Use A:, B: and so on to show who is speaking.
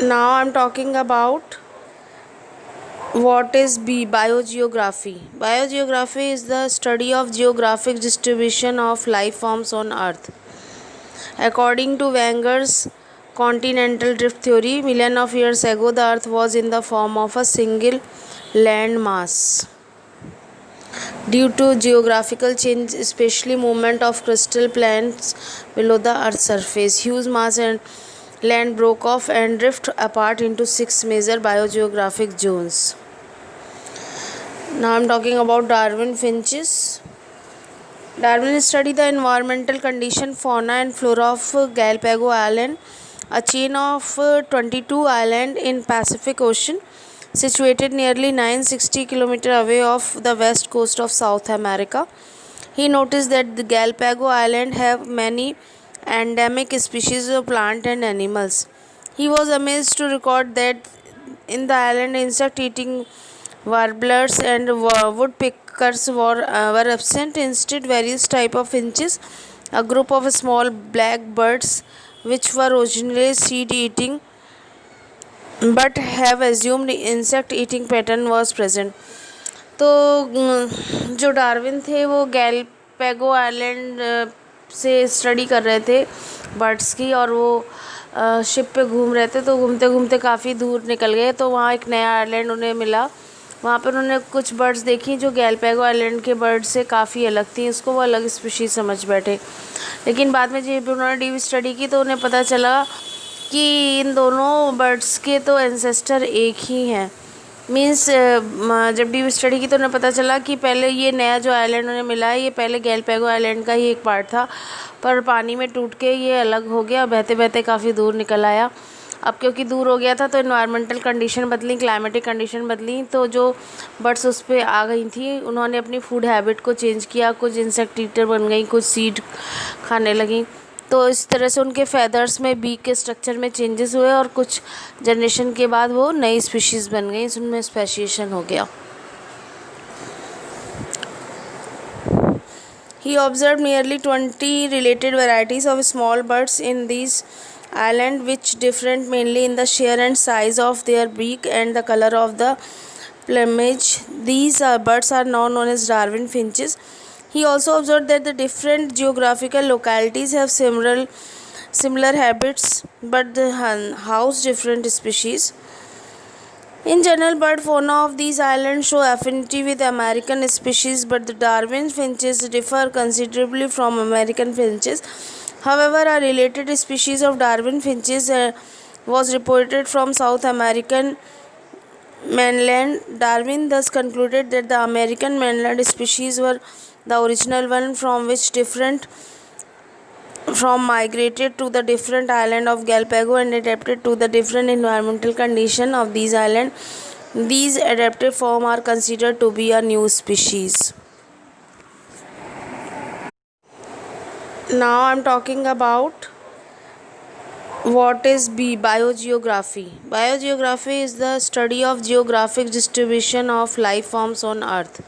A: Now I'm talking about what is biogeography. Biogeography is the study of geographic distribution of life forms on Earth. According to Wenger's continental drift theory, millions of years ago the Earth was in the form of a single land mass. Due to geographical change, especially movement of crystal planets below the Earth's surface, huge mass and land broke off and drift apart into 6 major biogeographic zones. Now I'm talking about Darwin finches. Darwin studied the environmental condition, fauna and flora of Galapagos Island, a chain of 22 islands in Pacific Ocean, situated nearly 960 km away off the west coast of South America. He noticed that the Galapagos Islands have many endemic species of plant and animals. He was amazed to record that in the island insect-eating warblers and woodpeckers were absent. Instead, various types of finches, a group of small black birds which were originally seed-eating but have assumed insect eating pattern was present. तो जो Darwin थे वो गैलापागो island से study कर रहे थे birds की, और वो शिप पे घूम रहे थे। तो घूमते घूमते काफ़ी दूर निकल गए तो वहाँ एक नया आइलैंड उन्हें मिला। वहाँ पर उन्होंने कुछ बर्ड्स देखी जो गैलापागो आइलैंड के बर्ड से काफ़ी अलग थी। उसको वो अलग स्पीशीज़ समझ बैठे, लेकिन बाद में जब उन्होंने डीप स्टडी की तो उन्हें पता चला कि इन दोनों बर्ड्स के तो एंसेस्टर एक ही हैं। मीन्स जब डीप स्टडी की तो उन्हें पता चला कि पहले ये नया जो आइलैंड उन्हें मिला है ये पहले गैलापागो आइलैंड का ही एक पार्ट था, पर पानी में टूट के ये अलग हो गया, बहते बहते काफ़ी दूर निकल आया। अब क्योंकि दूर हो गया था तो इन्वायरमेंटल कंडीशन बदली, क्लाइमेटिक कंडीशन बदली, तो जो बर्ड्स उस पर आ गई थी उन्होंने अपनी फूड हैबिट को चेंज किया। कुछ इंसेक्ट ईटर बन गई, कुछ सीड खाने लगी। तो इस तरह से उनके फैदर्स में, बीक के स्ट्रक्चर में चेंजेस हुए और कुछ जनरेशन के बाद वो नई स्पीशीज़ बन गई, उनमें स्पेशिएशन हो गया। He observed nearly 20 related varieties of small birds in these islands, which different mainly in the shape and size of their beak and the color of the plumage. These birds are now known as Darwin finches. He also observed that the different geographical localities have similar habits, but they house different species. In general, bird fauna of these islands show affinity with American species, but the Darwin finches differ considerably from American finches. However, a related species of Darwin finches was reported from South American mainland. Darwin thus concluded that the American mainland species were the original one, from which different from migrated to the different island of Galapagos and adapted to the different environmental condition of these islands. These adapted form are considered to be a new species. Now I'm talking about what is biogeography. Biogeography is the study of geographic distribution of life forms on Earth.